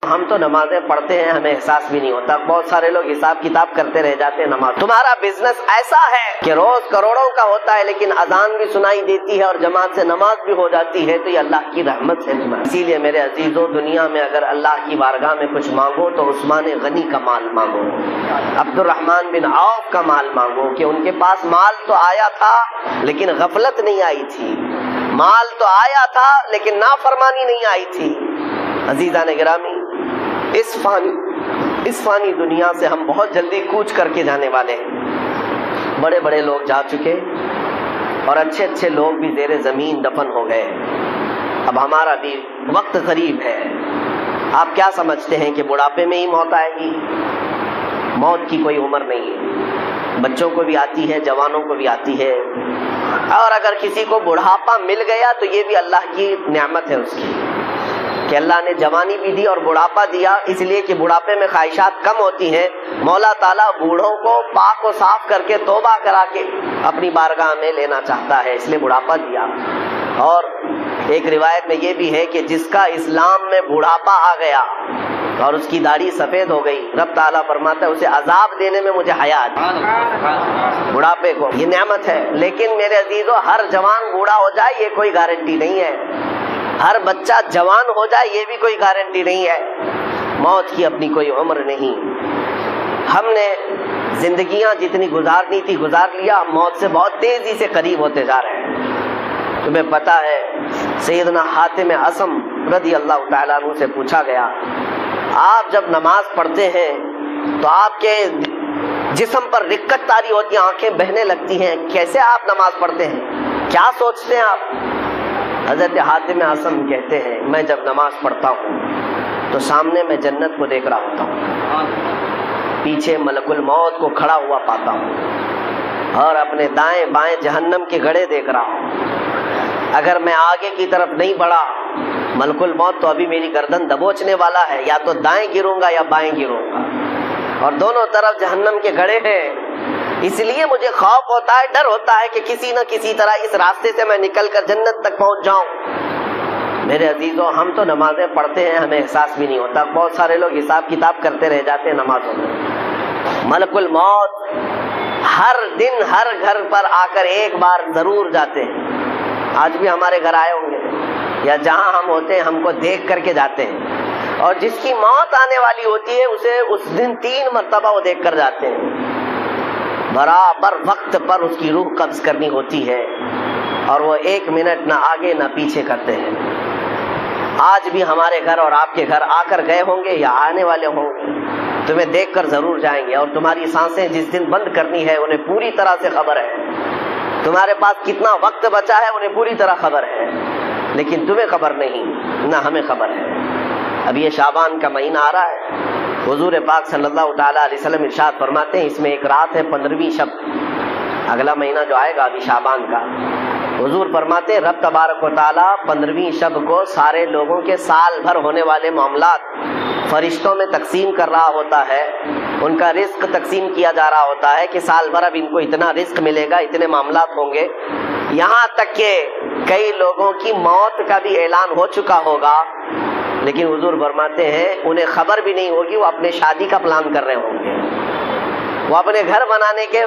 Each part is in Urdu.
ہم تو نمازیں پڑھتے ہیں ہمیں احساس بھی نہیں ہوتا. بہت سارے لوگ حساب کتاب کرتے رہ جاتے ہیں نماز. تمہارا بزنس ایسا ہے کہ روز کروڑوں کا ہوتا ہے لیکن اذان بھی سنائی دیتی ہے اور جماعت سے نماز بھی ہو جاتی ہے, تو یہ اللہ کی رحمت ہے تمہارے. اسی لیے میرے عزیزو, دنیا میں اگر اللہ کی بارگاہ میں کچھ مانگو تو عثمان غنی کا مال مانگو, عبد الرحمن بن عوف کا مال مانگو, کہ ان کے پاس مال تو آیا تھا لیکن غفلت نہیں آئی تھی, مال تو آیا تھا لیکن نافرمانی نہیں آئی تھی. عزیزان گرامی, اس فانی دنیا سے ہم بہت جلدی کوچ کر کے جانے والے ہیں. بڑے بڑے لوگ جا چکے اور اچھے اچھے لوگ بھی زیر زمین دفن ہو گئے. اب ہمارا بھی وقت قریب ہے. آپ کیا سمجھتے ہیں کہ بڑھاپے میں ہی موت آئے گی؟ موت کی کوئی عمر نہیں ہے, بچوں کو بھی آتی ہے, جوانوں کو بھی آتی ہے, اور اگر کسی کو بڑھاپا مل گیا تو یہ بھی اللہ کی نعمت ہے اس کی, کہ اللہ نے جوانی بھی دی اور بڑھاپا دیا, اس لیے کہ بڑھاپے میں خواہشات کم ہوتی ہیں. مولا تعالیٰ بوڑھوں کو پاک و صاف کر کے توبہ کرا کے اپنی بارگاہ میں لینا چاہتا ہے, اس لیے بڑھاپا دیا. اور ایک روایت میں یہ بھی ہے کہ جس کا اسلام میں بڑھاپا آ گیا اور اس کی داڑھی سفید ہو گئی, رب تعالیٰ فرماتا ہے اسے عذاب دینے میں مجھے حیا آتی. بڑھاپے کو یہ نعمت ہے, لیکن میرے عزیزو ہر جوان بوڑھا ہو جائے یہ کوئی گارنٹی نہیں ہے, ہر بچہ جوان ہو جائے یہ بھی کوئی گارنٹی نہیں ہے. موت کی اپنی کوئی عمر نہیں. ہم نے زندگیاں جتنی گزارنی تھی گزار لیا, موت سے بہت تیزی سے قریب ہوتے جا رہے ہیں. تمہیں پتا ہے سیدنا حاتم اصم رضی اللہ تعالیٰ عنہ سے پوچھا گیا, آپ جب نماز پڑھتے ہیں تو آپ کے جسم پر رکت طاری ہوتی ہے, آنکھیں بہنے لگتی ہیں, کیسے آپ نماز پڑھتے ہیں, کیا سوچتے ہیں آپ؟ حضرت حاتم اصم کہتے ہیں میں جب نماز پڑھتا ہوں تو سامنے میں جنت کو دیکھ رہا ہوتا ہوں, پیچھے ملک الموت کو کھڑا ہوا پاتا ہوں, اور اپنے دائیں بائیں جہنم کے گڑھے دیکھ رہا ہوں. اگر میں آگے کی طرف نہیں بڑھا ملک الموت تو ابھی میری گردن دبوچنے والا ہے, یا تو دائیں گروں گا یا بائیں گروں گا, اور دونوں طرف جہنم کے گڑھے ہیں. اس لیے مجھے خوف ہوتا ہے, ڈر ہوتا ہے کہ کسی نہ کسی طرح اس راستے سے میں نکل کر جنت تک پہنچ جاؤں. میرے عزیزوں, ہم تو نمازیں پڑھتے ہیں ہمیں احساس بھی نہیں ہوتا. بہت سارے لوگ حساب کتاب کرتے رہ جاتے ہیں نمازوں میں. ملک الموت ہر دن ہر گھر پر آ کر ایک بار ضرور جاتے ہیں. آج بھی ہمارے گھر آئے ہوں گے, یا جہاں ہم ہوتے ہیں ہم کو دیکھ کر کے جاتے ہیں, اور جس کی موت آنے والی ہوتی ہے اسے اس دن 3 مرتبہ وہ دیکھ کر جاتے ہیں. برابر وقت پر اس کی روح قبض کرنی ہوتی ہے, اور وہ 1 منٹ نہ آگے نہ پیچھے کرتے ہیں. آج بھی ہمارے گھر اور آپ کے گھر آ کر گئے ہوں گے یا آنے والے ہوں گے, تمہیں دیکھ کر ضرور جائیں گے. اور تمہاری سانسیں جس دن بند کرنی ہے انہیں پوری طرح سے خبر ہے, تمہارے پاس کتنا وقت بچا ہے انہیں پوری طرح خبر ہے, لیکن تمہیں خبر نہیں, نہ ہمیں خبر ہے. اب یہ شعبان کا مہینہ آ رہا ہے, حضور پاک صلی اللہ تعالیٰ علیہ وسلم ارشاد فرماتے ہیں اس میں ایک رات ہے 15ویں شب, اگلا مہینہ جو آئے گا ابھی شعبان کا, حضور فرماتے ہیں رب تبارک و تعالیٰ 15ویں شب کو سارے لوگوں کے سال بھر ہونے والے معاملات فرشتوں میں تقسیم کر رہا ہوتا ہے, ان کا رزق تقسیم کیا جا رہا ہوتا ہے کہ سال بھر اب ان کو اتنا رزق ملے گا, اتنے معاملات ہوں گے. یہاں تک کہ کئی لوگوں کی موت کا بھی اعلان ہو چکا ہوگا, لیکن حضور فرماتے ہیں انہیں خبر بھی نہیں ہوگی, وہ اپنے شادی کا پلان کر رہے ہوں گے, وہ اپنے گھر بنانے کے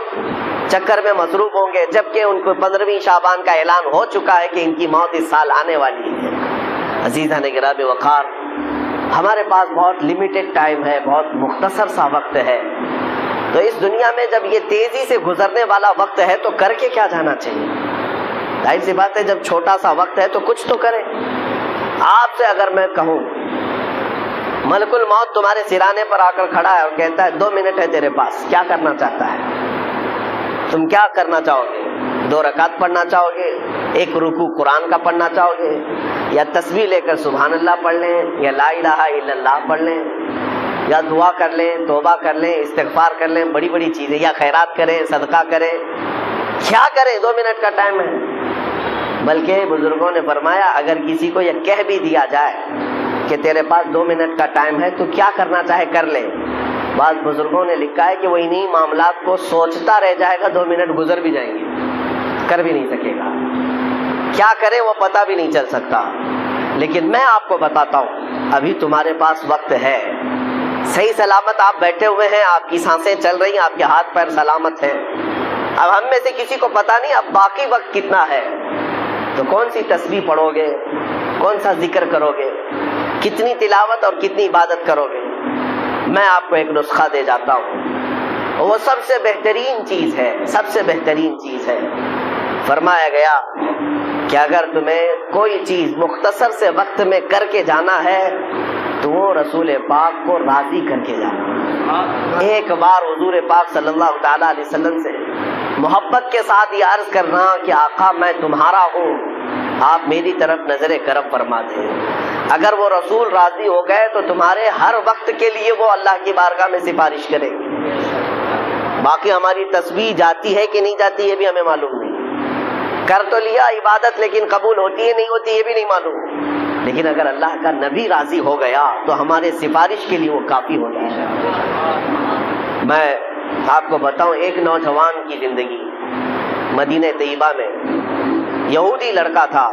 چکر میں مصروف ہوں گے, جبکہ ان کو 15ویں شعبان کا اعلان ہو چکا ہے کہ ان کی موت اس سال آنے والی ہے. عزیزان گرامی وقار, ہمارے پاس بہت لمیٹڈ ٹائم ہے, بہت مختصر سا وقت ہے, تو اس دنیا میں جب یہ تیزی سے گزرنے والا وقت ہے تو کر کے کیا جانا چاہیے؟ ظاہر سی بات ہے جب چھوٹا سا وقت ہے تو کچھ تو کریں. آپ سے اگر میں کہوں ملک الموت تمہارے سرانے پر آ کر کھڑا ہے اور کہتا ہے 2 منٹ ہے تیرے پاس, کیا کرنا چاہتا ہے؟ تم کیا کرنا چاہو گے؟ 2 رکعت پڑھنا چاہو گے, 1 رکوع قرآن کا پڑھنا چاہو گے, یا تسبیح لے کر سبحان اللہ پڑھ لیں, یا لا الہ الا اللہ پڑھ لیں, یا دعا کر لیں, توبہ کر لیں, استغفار کر لیں, بڑی بڑی چیزیں, یا خیرات کریں, صدقہ کریں, کیا کریں؟ 2 منٹ کا ٹائم ہے. بلکہ بزرگوں نے فرمایا اگر کسی کو یہ کہہ بھی دیا جائے کہ تیرے پاس 2 منٹ کا ٹائم ہے تو کیا کرنا چاہے کر لے, بعض بزرگوں نے لکھا ہے کہ وہ انہی معاملات کو سوچتا رہ جائے گا, 2 منٹ گزر بھی جائیں گے, کر بھی نہیں سکے گا, کیا کرے وہ پتہ بھی نہیں چل سکتا. لیکن میں آپ کو بتاتا ہوں ابھی تمہارے پاس وقت ہے، صحیح سلامت آپ بیٹھے ہوئے ہیں، آپ کی سانسیں چل رہی ہیں، آپ کے ہاتھ پیر سلامت ہیں۔ اب ہم میں سے کسی کو پتا نہیں اب باقی وقت کتنا ہے، تو کون سی تسبیح پڑھو گے، کون سا ذکر کرو گے، کتنی تلاوت اور کتنی عبادت کرو گے؟ میں آپ کو ایک نسخہ دے جاتا ہوں، وہ سب سے بہترین چیز ہے، سب سے بہترین چیز ہے۔ فرمایا گیا کہ اگر تمہیں کوئی چیز مختصر سے وقت میں کر کے جانا ہے تو وہ رسول پاک کو راضی کر کے جانا۔ ایک بار حضور پاک صلی اللہ تعالیٰ علیہ وسلم سے محبت کے ساتھ یہ عرض کرنا کہ آقا میں تمہارا ہوں، آپ میری طرف نظر کرم فرما دیں۔ اگر وہ رسول راضی ہو گئے تو تمہارے ہر وقت کے لیے وہ اللہ کی بارگاہ میں سفارش کریں گے۔ باقی ہماری تسبیح جاتی ہے کہ نہیں جاتی یہ بھی ہمیں معلوم نہیں، کر تو لیا عبادت لیکن قبول ہوتی ہے نہیں ہوتی یہ بھی نہیں معلوم، لیکن اگر اللہ کا نبی راضی ہو گیا تو ہمارے سفارش کے لیے وہ کافی ہو جائے۔ میں آپ کو بتاؤں ایک نوجوان کی زندگی، مدینہ طیبہ میں یہودی لڑکا تھا،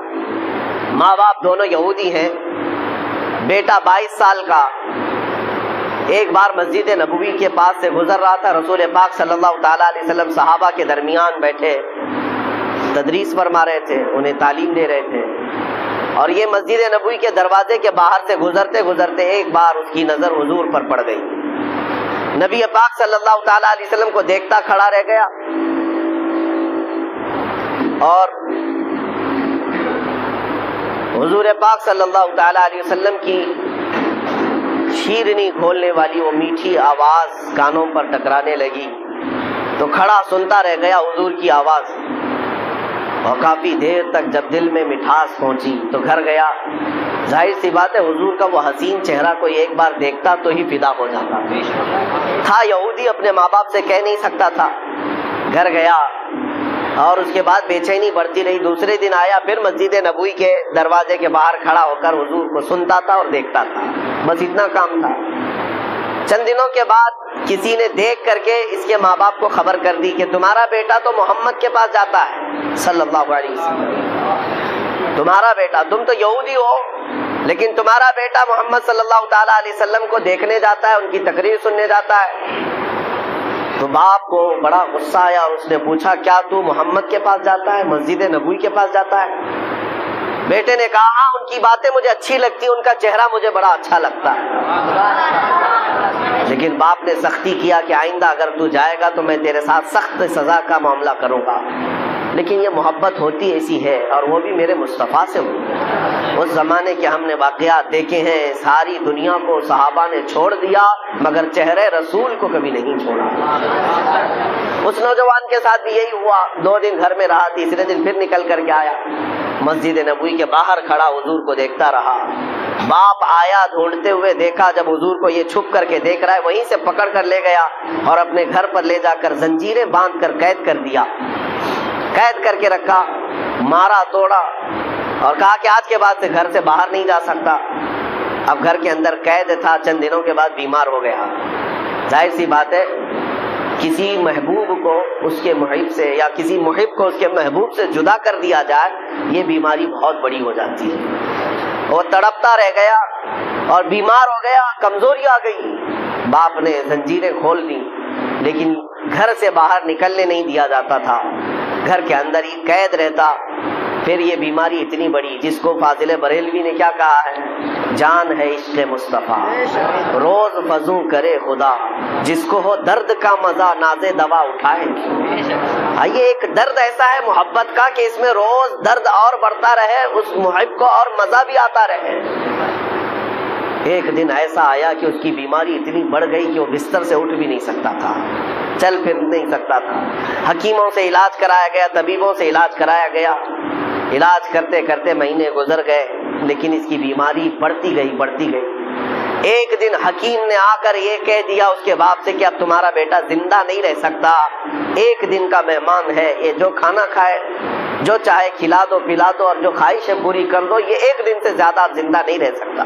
ماں باپ دونوں یہودی ہیں، بیٹا 22 سال کا، ایک بار مسجد نبوی کے پاس سے گزر رہا تھا، رسول پاک صلی اللہ تعالیٰ علیہ وسلم صحابہ کے درمیان بیٹھے تدریس فرما رہے تھے، انہیں تعلیم دے رہے تھے، اور یہ مسجد نبوی کے دروازے کے باہر سے گزرتے گزرتے ایک بار اس کی نظر حضور پر پڑ گئی۔ نبی پاک صلی اللہ تعالیٰ علیہ وسلم کو دیکھتا کھڑا رہ گیا، اور حضور پاک صلی اللہ تعالیٰ علیہ وسلم کی شیرنی کھولنے والی وہ میٹھی آواز کانوں پر ٹکرانے لگی تو کھڑا سنتا رہ گیا حضور کی آواز، اور کافی دیر تک جب دل میں مٹھاس پہنچی تو گھر گیا۔ ظاہر سی بات ہے حضور کا وہ حسین چہرہ کوئی ایک بار دیکھتا تو ہی فدا ہو جاتا تھا، یہودی اپنے ماں باپ سے کہہ نہیں سکتا تھا، گھر گیا اور اس کے بعد بے چینی بڑھتی رہی۔ دوسرے دن آیا، پھر مسجد نبوی کے دروازے کے باہر کھڑا ہو کر حضور کو سنتا تھا اور دیکھتا تھا، بس اتنا کام تھا۔ چند دنوں کے بعد کسی نے دیکھ کر کے اس کے ماں باپ کو خبر کر دی کہ تمہارا بیٹا تو محمد کے پاس جاتا ہے صلی اللہ علیہ وسلم، تمہارا بیٹا، تم تو یہودی ہو لیکن تمہارا بیٹا محمد صلی اللہ تعالیٰ علیہ وسلم کو دیکھنے جاتا ہے، ان کی تقریر سننے جاتا ہے۔ تو باپ کو بڑا غصہ آیا اور اس نے پوچھا کیا تو محمد کے پاس جاتا ہے، مسجد نبوی کے پاس جاتا ہے؟ بیٹے نے کہا ہاں ان کی باتیں مجھے اچھی لگتی، ان کا چہرہ مجھے بڑا اچھا لگتا ہے، لیکن باپ نے سختی کیا کہ آئندہ اگر تو جائے گا تو میں تیرے ساتھ سخت سزا کا معاملہ کروں گا، لیکن یہ محبت ہوتی ایسی ہے، اور وہ بھی میرے مصطفیٰ سے ہوئی۔ اس زمانے کے ہم نے واقعات دیکھے ہیں، ساری دنیا کو صحابہ نے چھوڑ دیا مگر چہرے رسول کو کبھی نہیں چھوڑا۔ اس نوجوان کے ساتھ بھی یہی ہوا، 2 دن گھر میں رہا، تیسرے دن پھر نکل کر کے آیا، مسجد نبوی کے باہر کھڑا حضور کو دیکھتا رہا۔ باپ آیا ڈھونڈتے ہوئے، دیکھا جب حضور کو یہ چھپ کر کے دیکھ رہا ہے، وہیں سے پکڑ کر لے گیا اور اپنے گھر پر لے جا کر زنجیریں باندھ کر قید کر دیا، قید کر کے رکھا، مارا توڑا اور کہا کہ آج کے بعد سے گھر سے باہر نہیں جا سکتا۔ اب گھر کے اندر قید تھا، چند دنوں کے بعد بیمار ہو گیا۔ ظاہر سی بات ہے کسی محبوب کو اس کے محب سے یا کسی محب کو اس کے محبوب سے جدا کر دیا جائے، یہ بیماری بہت بڑی ہو جاتی ہے۔ وہ تڑپتا رہ گیا اور بیمار ہو گیا، کمزوری آ گئی۔ باپ نے زنجیریں کھول دی لیکن گھر سے باہر نکلنے نہیں دیا جاتا تھا، گھر کے اندر ہی قید رہتا۔ پھر یہ بیماری اتنی بڑی جس کو فاضل بریلوی نے کیا کہا ہے، جان ہے عشق مصطفیٰ روز فزوں کرے خدا، جس کو ہو درد کا مزہ نازے دوا اٹھائے۔ یہ ایک درد ایسا ہے محبت کا کہ اس میں روز درد اور بڑھتا رہے، اس محب کو اور مزہ بھی آتا رہے۔ ایک دن ایسا آیا کہ اس کی بیماری اتنی بڑھ گئی کہ وہ بستر سے اٹھ بھی نہیں سکتا تھا، چل پھر نہیں سکتا تھا۔ حکیموں سے علاج کرایا گیا، طبیبوں سے علاج کرایا گیا، علاج کرتے کرتے مہینے گزر گئے لیکن اس کی بیماری بڑھتی گئی۔ ایک دن حکیم نے آ کر یہ کہہ دیا اس کے باپ سے کہ اب تمہارا بیٹا زندہ نہیں رہ سکتا، ایک دن کا مہمان ہے، یہ جو کھانا کھائے، جو چاہے کھلا دو پلا دو اور جو خواہشیں پوری کر دو، یہ ایک دن سے زیادہ زندہ نہیں رہ سکتا۔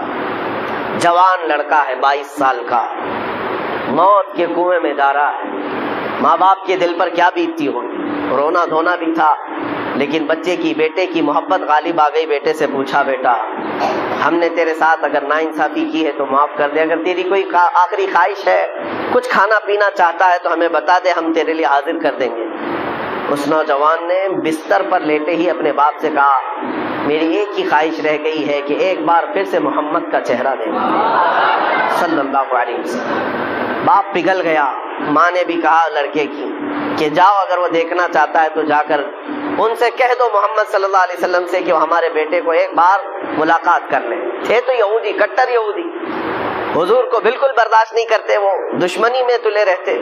جوان لڑکا ہے 22 سال کا، موت کے کنویں میں جا رہا ہے، ماں باپ کے دل پر کیا بیتتی ہوگی، رونا دھونا بھی تھا، لیکن بچے کی بیٹے کی محبت غالب آ گئی۔ بیٹے سے پوچھا بیٹا ہم نے تیرے ساتھ اگر ناانصافی کی ہے تو معاف کر دے، اگر تیری کوئی آخری خواہش ہے، کچھ کھانا پینا چاہتا ہے تو ہمیں بتا دے، ہم تیرے لیے حاضر کر دیں گے۔ اس نوجوان نے بستر پر لیٹے ہی اپنے باپ سے کہا میری ایک ہی خواہش رہ گئی ہے کہ ایک بار پھر سے محمد کا چہرہ دیکھوں صلی اللہ علیہ وسلم۔ باپ پگھل گیا۔ ماں نے بھی کہا لڑکے کی کہ جاؤ، اگر وہ دیکھنا چاہتا ہے تو جا کر ان سے کہہ دو محمد صلی اللہ علیہ وسلم سے کہ وہ ہمارے بیٹے کو ایک بار ملاقات کر لیں۔ تھے تو یہودی، کٹر یہودی، حضور کو بالکل برداشت نہیں کرتے، وہ دشمنی میں تلے رہتے،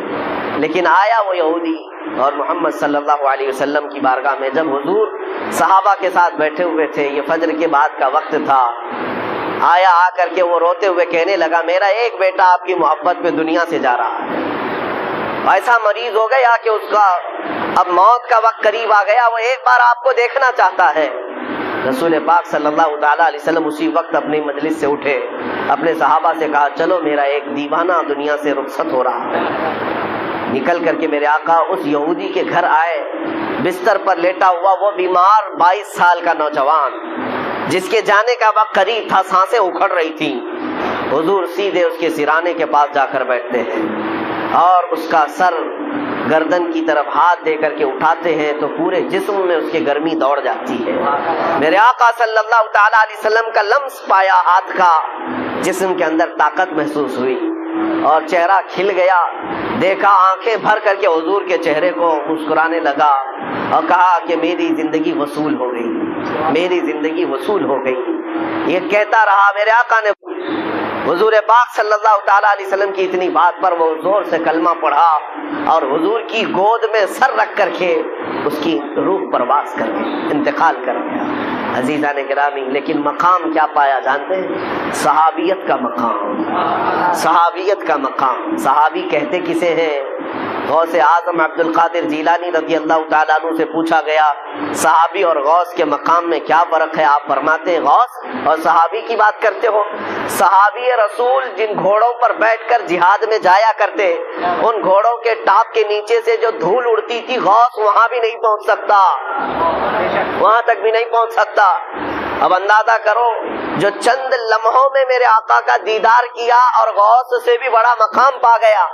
لیکن آیا وہ یہودی اور محمد صلی اللہ علیہ وسلم کی بارگاہ میں جب حضور صحابہ کے ساتھ بیٹھے ہوئے تھے، یہ فجر کے بعد کا وقت تھا، آیا، آ کر کے وہ روتے ہوئے کہنے لگا میرا ایک بیٹا آپ کی محبت میں دنیا سے جا رہا ہے، ایسا مریض ہو گیا کہ اس کا اب موت کا وقت قریب آ گیا، وہ ایک بار آپ کو دیکھنا چاہتا ہے۔ رسول پاک صلی اللہ تعالیٰ علیہ وسلم اسی وقت اپنی مجلس سے اٹھے، اپنے صحابہ سے کہا چلو میرا ایک دیوانہ دنیا سے رخصت ہو رہا ہے۔ نکل کر کے میرے آقا اس یہودی کے گھر آئے، بستر پر لیٹا ہوا وہ بیمار 22 سال کا نوجوان جس کے جانے کا وقت قریب تھا، سانسیں اکھڑ رہی تھی، حضور سیدھے اس کے سرانے کے پاس جا کر بیٹھتے ہیں اور اس کا سر گردن کی طرف ہاتھ دے کر کے اٹھاتے ہیں تو پورے جسم میں اس کے گرمی دوڑ جاتی ہے۔ میرے آقا صلی اللہ تعالیٰ علیہ وسلم کا لمس پایا ہاتھ کا، جسم کے اندر طاقت محسوس ہوئی اور چہرہ کھل گیا، دیکھا آنکھیں بھر کر کے حضور کے چہرے کو، مسکرانے لگا اور کہا کہ میری زندگی وصول ہو گئی، میری زندگی وصول ہو گئی۔ یہ کہتا رہا، میرے آقا نے حضور پاک صلی اللہ تعالیٰ علیہ وسلم کی اتنی بات پر وہ زور سے کلمہ پڑھا اور حضور کی گود میں سر رکھ کر کے اس کی روح پرواز کر گئی، انتقال کر گیا۔ عزیزان گرامی، لیکن مقام کیا پایا جانتے ہیں؟ صحابیت کا مقام، صحابیت کا مقام۔ صحابی کہتے کسے ہیں؟ غوث اعظم عبد القادر جیلانی رضی اللہ تعالیٰ عنہ سے پوچھا گیا صحابی اور غوث کے مقام میں کیا فرق ہے؟ آپ فرماتے ہیں غوث اور صحابی کی بات کرتے ہو، صحابی رسول جن گھوڑوں پر بیٹھ کر جہاد میں جایا کرتے، ان گھوڑوں کے ٹاپ کے نیچے سے جو دھول اڑتی تھی، غوث وہاں بھی نہیں پہنچ سکتا، وہاں تک بھی نہیں پہنچ سکتا۔ اب اندازہ کرو، جو چند لمحوں میں میرے آقا کا دیدار کیا اور غوث سے بھی بڑا مقام پا گیا،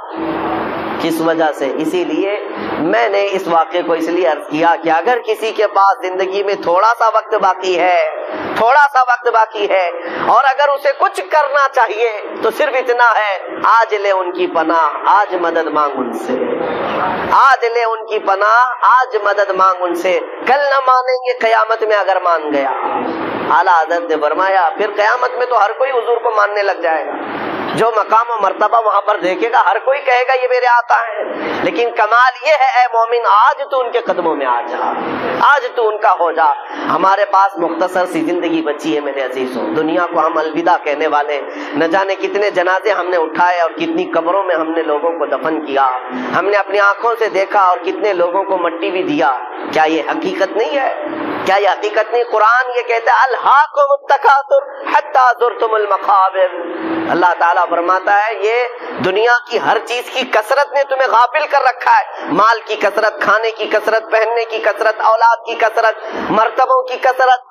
کس وجہ سے؟ اسی لیے میں نے اس واقعے کو اس لیے عرض کیا کہ اگر کسی کے پاس زندگی میں تھوڑا سا وقت باقی ہے، تھوڑا سا وقت باقی ہے اور اگر اسے کچھ کرنا چاہیے تو صرف اتنا ہے، آج لے ان کی پناہ، آج مدد مانگ ان سے، آج لے ان کی پناہ، آج مدد مانگ ان سے، کل نہ مانیں گے قیامت میں اگر مان گیا۔ اعلیٰ حضرت نے فرمایا پھر قیامت میں تو ہر کوئی حضور کو ماننے لگ جائے گا، جو مقام و مرتبہ وہاں پر دیکھے گا ہر کوئی کہے گا یہ میرے آقا ہیں، لیکن کمال یہ ہے اے مومن آج تو ان کے قدموں میں آ جا، آج تو ان کا ہو جا۔ ہمارے پاس مختصر سی زندگی بچی ہے میرے عزیزوں، دنیا کو ہم الوداع کہنے والے، نہ جانے کتنے جنازے ہم نے اٹھائے اور کتنی قبروں میں ہم نے لوگوں کو دفن کیا، ہم نے اپنی آنکھوں سے دیکھا اور کتنے لوگوں کو مٹی بھی دیا۔ کیا یہ حقیقت نہیں ہے؟ کیا یہ حقیقت نہیں؟ قرآن یہ کہتا ہے الہاکم التکاثر حتی زرتم المقابر۔ اللہ تعالیٰ فرماتا ہے یہ دنیا کی ہر چیز کی کثرت نے تمہیں غافل کر رکھا ہے، مال کی کثرت، کھانے کی کثرت، پہننے کی کثرت، اولاد کی کثرت، مرتبوں کی کثرت،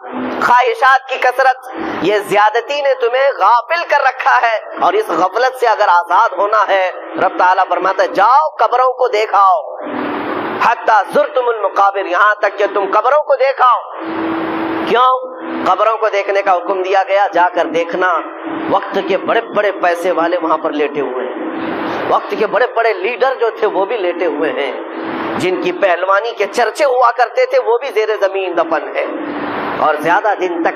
خواہشات کی کثرت، یہ زیادتی نے تمہیں غافل کر رکھا ہے، اور اس غفلت سے اگر آزاد ہونا ہے رب تعالیٰ فرماتا ہے جاؤ قبروں کو دیکھاؤ، حتی زرتم المقابر، یہاں تک کہ تم قبروں کو دیکھاؤ۔ کیوں قبروں کو دیکھنے کا حکم دیا گیا؟ جا کر دیکھنا وقت کے بڑے بڑے پیسے والے وہاں پر لیٹے ہوئے ہیں، وقت کے بڑے بڑے لیڈر جو تھے وہ بھی لیٹے ہوئے ہیں، جن کی پہلوانی کے چرچے ہوا کرتے تھے وہ بھی زیر زمین دفن ہے، اور زیادہ دن تک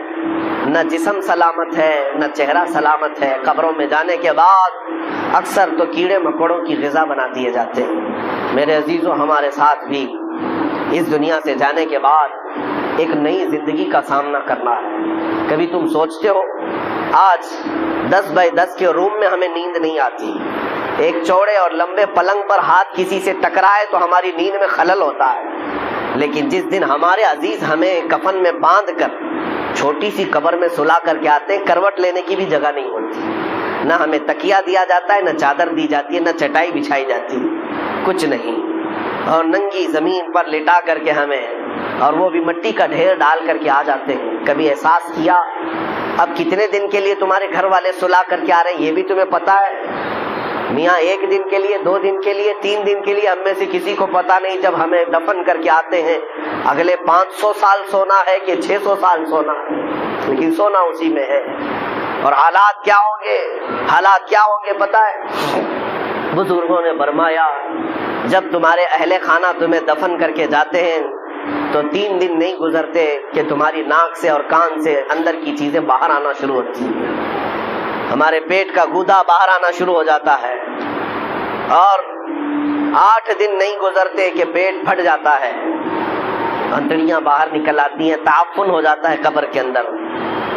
نہ جسم سلامت ہے نہ چہرہ سلامت ہے۔ قبروں میں جانے کے بعد اکثر تو کیڑے مکوڑوں کی غذا بنا دیے جاتے ہیں۔ میرے عزیزوں، ہمارے ساتھ بھی اس دنیا سے جانے کے بعد ایک نئی زندگی کا سامنا کرنا ہے۔ کبھی تم سوچتے ہو آج 10 بائی 10 کے روم میں ہمیں نیند نہیں آتی، ایک چوڑے اور لمبے پلنگ پر ہاتھ کسی سے ٹکرائے تو ہماری نیند میں خلل ہوتا ہے، لیکن جس دن ہمارے عزیز ہمیں کفن میں باندھ کر چھوٹی سی قبر میں سلا کر کے آتے ہیں، کروٹ لینے کی بھی جگہ نہیں ہوتی، نہ ہمیں تکیہ دیا جاتا ہے، نہ چادر دی جاتی ہے، نہ چٹائی بچھائی جاتی ہے، کچھ نہیں، اور ننگی زمین پر لٹا کر کے ہمیں، اور وہ بھی مٹی کا ڈھیر ڈال کر کے آ جاتے ہیں۔ کبھی احساس کیا اب کتنے دن کے لیے تمہارے گھر والے سلا کر کے آ رہے ہیں یہ بھی تمہیں پتا ہے؟ میاں 1 دن کے لیے، 2 دن کے لیے، 3 دن کے لیے ہم میں سے کسی کو پتا نہیں جب ہمیں دفن کر کے آتے ہیں اگلے 500 سال سونا ہے کہ 600 سال سونا ہے، لیکن سونا اسی میں ہے۔ اور حالات کیا ہوں گے، حالات کیا ہوں گے پتا ہے؟ بزرگوں نے فرمایا جب تمہارے اہل خانہ تمہیں دفن کر کے جاتے ہیں تو 3 دن نہیں گزرتے کہ تمہاری ناک سے اور کان سے اندر کی چیزیں باہر آنا شروع ہوتی ہیں، ہمارے پیٹ کا گودا باہر آنا شروع ہو جاتا ہے، اور 8 دن نہیں گزرتے کہ پیٹ پھٹ جاتا ہے، انتڑیاں باہر نکل آتی ہیں، تعفن ہو جاتا ہے قبر کے اندر،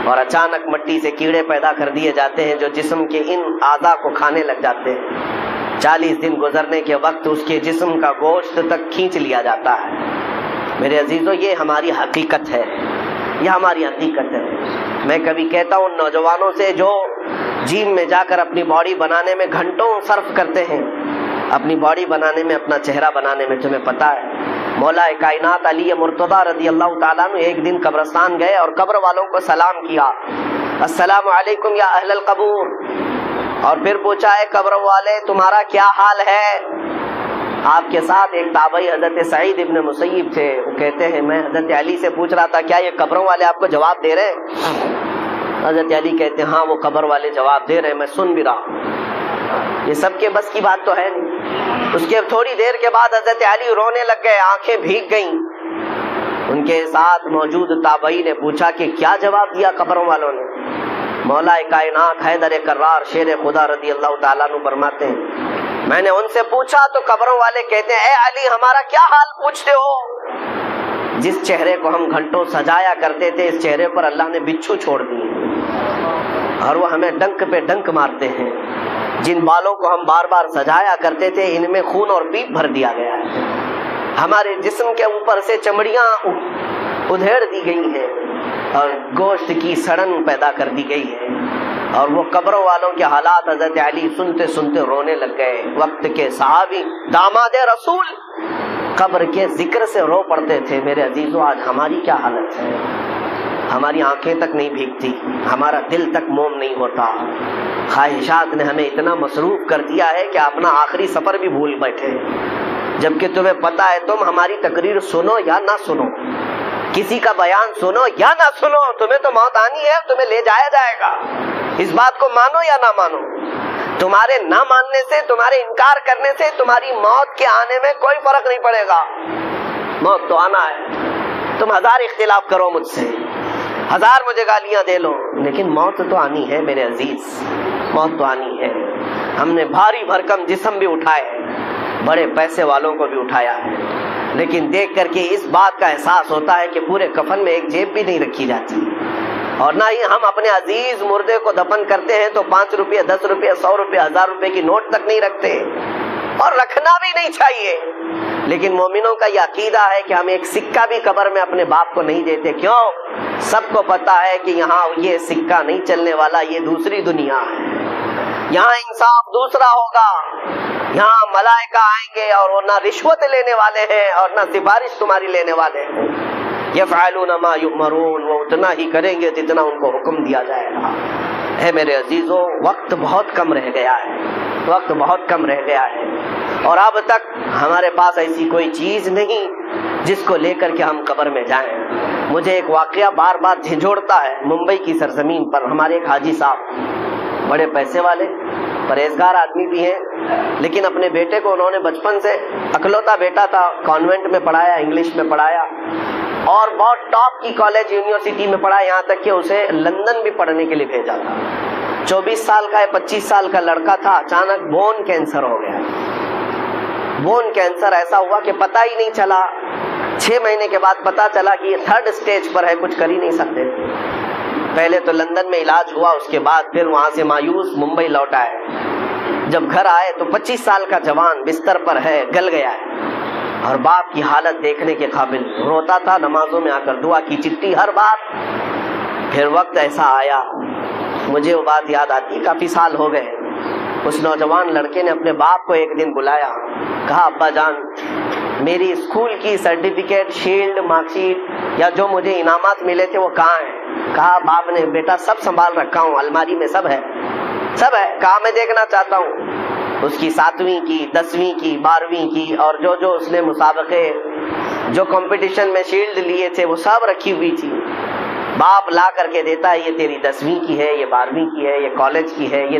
اور اچانک مٹی سے کیڑے پیدا کر دیے جاتے ہیں جو جسم کے ان اعضاء کو کھانے لگ جاتے ہیں۔ 40 دن گزرنے کے وقت اس کے جسم کا گوشت تک کھینچ لیا جاتا ہے۔ میرے عزیزو یہ ہماری حقیقت ہے، یہ ہماری حقیقت ہے۔ میں کبھی کہتا ہوں نوجوانوں سے جو جیم میں جا کر اپنی باڈی بنانے میں گھنٹوں صرف کرتے ہیں، اپنی باڈی بنانے میں، اپنا چہرہ بنانے میں، تمہیں پتا ہے مولا کائنات علی مرتضیٰ رضی اللہ تعالیٰ عنہ ایک دن قبرستان گئے اور قبر والوں کو سلام کیا، السلام علیکم یا اہل القبور، اور پھر پوچھا ہے قبر والے تمہارا کیا حال ہے؟ آپ کے ساتھ ایک تابعی حضرت سعید ابن مسیب تھے، وہ کہتے ہیں میں حضرت علی سے پوچھ رہا تھا کیا یہ قبروں والے آپ کو جواب دے رہے ہیں؟ حضرت علی کہتے ہیں ہاں وہ قبر والے جواب دے رہے ہیں، میں سن بھی رہا ہوں۔ یہ سب کے بس کی بات تو ہے نہیں۔ اس کے تھوڑی دیر کے بعد حضرت علی رونے لگ گئے، آنکھیں بھیگ گئیں۔ ان کے ساتھ موجود تابعی نے پوچھا کہ کیا جواب دیا قبروں والوں نے؟ مولا کائنات حیدر کرار شیر خدا رضی اللہ تعالیٰ عنہ فرماتے ہیں میں نے ان سے پوچھا تو قبروں والے کہتے ہیں اے علی ہمارا کیا حال پوچھتے ہو؟ جس چہرے کو ہم گھنٹوں سجایا کرتے تھے اس چہرے پر اللہ نے بچھو چھوڑ دیے اور وہ ہمیں ڈنک پہ ڈنک مارتے ہیں۔ جن بالوں کو ہم بار بار سجایا کرتے تھے ان میں خون اور پیپ بھر دیا گیا ہے۔ ہمارے جسم کے اوپر سے چمڑیاں ادھیڑ دی گئی ہیں اور گوشت کی سڑن پیدا کر دی گئی ہے۔ اور وہ قبروں والوں کے حالات حضرت علی سنتے سنتے رونے لگ گئے۔ وقت کے صحابی داماد رسول قبر کے ذکر سے رو پڑتے تھے۔ میرے عزیزو آج ہماری کیا حالت ہے؟ ہماری آنکھیں تک نہیں بھیگتی، ہمارا دل تک موم نہیں ہوتا۔ خواہشات نے ہمیں اتنا مصروف کر دیا ہے کہ اپنا آخری سفر بھی بھول بیٹھے، جبکہ تمہیں پتا ہے تم ہماری تقریر سنو یا نہ سنو، کسی کا بیان سنو یا نہ سنو، تمہیں تو موت آنی ہے، تمہیں لے جایا جائے گا۔ اس بات کو مانو یا نہ مانو، تمہارے نہ ماننے سے، تمہارے انکار کرنے سے تمہاری موت کے آنے میں کوئی فرق نہیں پڑے گا۔ موت تو آنا ہے، تم 1000 اختلاف کرو مجھ سے، 1000 مجھے گالیاں دے لو، لیکن موت تو آنی ہے میرے عزیز، موت تو آنی ہے۔ ہم نے بھاری بھرکم جسم بھی اٹھائے، بڑے پیسے والوں کو بھی اٹھایا ہے، لیکن دیکھ کر کے اس بات کا احساس ہوتا ہے کہ پورے کفن میں ایک جیب بھی نہیں رکھی جاتی، اور نہ ہی ہم اپنے عزیز مردے کو دفن کرتے ہیں تو 5 روپے 10 روپے 100 روپے 1000 روپے کی نوٹ تک نہیں رکھتے، اور رکھنا بھی نہیں چاہیے۔ لیکن مومنوں کا یہ عقیدہ ہے کہ ہم ایک سکہ بھی قبر میں اپنے باپ کو نہیں دیتے۔ کیوں؟ سب کو پتا ہے کہ یہاں یہ سکہ نہیں چلنے والا، یہ دوسری دنیا ہے، یہاں انصاف دوسرا ہوگا، یہاں ملائکہ آئیں گے اور وہ نہ رشوت لینے والے ہیں اور نہ سفارش تمہاری لینے والے ہیں۔ یفعلون ما یؤمرون، وہ اتنا ہی کریں گے جتنا ان کو حکم دیا جائے گا۔ اے میرے عزیزو وقت بہت کم رہ گیا ہے، وقت بہت کم رہ گیا ہے، اور اب تک ہمارے پاس ایسی کوئی چیز نہیں جس کو لے کر کے ہم قبر میں جائیں۔ مجھے ایک واقعہ بار بار جھنجھوڑتا ہے۔ ممبئی کی سرزمین پر ہمارے ایک حاجی صاحب بڑے پیسے والے پرہیزگار آدمی بھی ہیں، لیکن اپنے بیٹے کو انہوں نے بچپن سے، اکلوتا بیٹا تھا، کانوینٹ میں پڑھایا، انگلش میں پڑھایا اور بہت ٹاپ کی کالج یونیورسٹی میں پڑھا، یہاں تک کہ اسے لندن بھی پڑھنے کے لیے بھیجا تھا۔ 24 سال کا 25 سال کا لڑکا تھا، اچانک بون کینسر ہو گیا۔ بون کینسر ایسا ہوا کہ پتہ ہی نہیں چلا، 6 مہینے کے بعد پتہ چلا کہ یہ 3rd اسٹیج پر ہے، کچھ کر ہی نہیں سکتے۔ پہلے تو لندن میں علاج ہوا، اس کے بعد پھر وہاں سے مایوس ممبئی لوٹ آئے۔ جب گھر آئے تو 25 سال کا جوان بستر پر ہے، گل گیا ہے، اور باپ کی حالت دیکھنے کے قابل، روتا تھا، نمازوں میں آ کر دعا کی چٹھی ہر بات۔ پھر وقت ایسا آیا، مجھے وہ بات یاد آتی، کافی سال ہو گئے، اس نوجوان لڑکے نے اپنے باپ کو ایک دن بلایا، کہا ابا جان میری اسکول کی سرٹیفکیٹ، شیلڈ، مارک شیٹ یا جو مجھے انعامات ملے تھے وہ کہاں ہیں؟ کہا باپ نے بیٹا سب سنبھال رکھا ہوں، الماری میں سب ہے، سب ہے۔ کہا میں دیکھنا چاہتا ہوں۔ اس کی 7ویں کی، 10ویں کی، 12ویں کی اور جو اس نے مسابقے جو کمپٹیشن میں شیلڈ لیے تھے وہ سب رکھی ہوئی تھی۔ باپ لا کر کے دیتا ہے، یہ تیری 10ویں کی ہے، یہ 12ویں کی ہے، یہ کالج کی ہے، یہ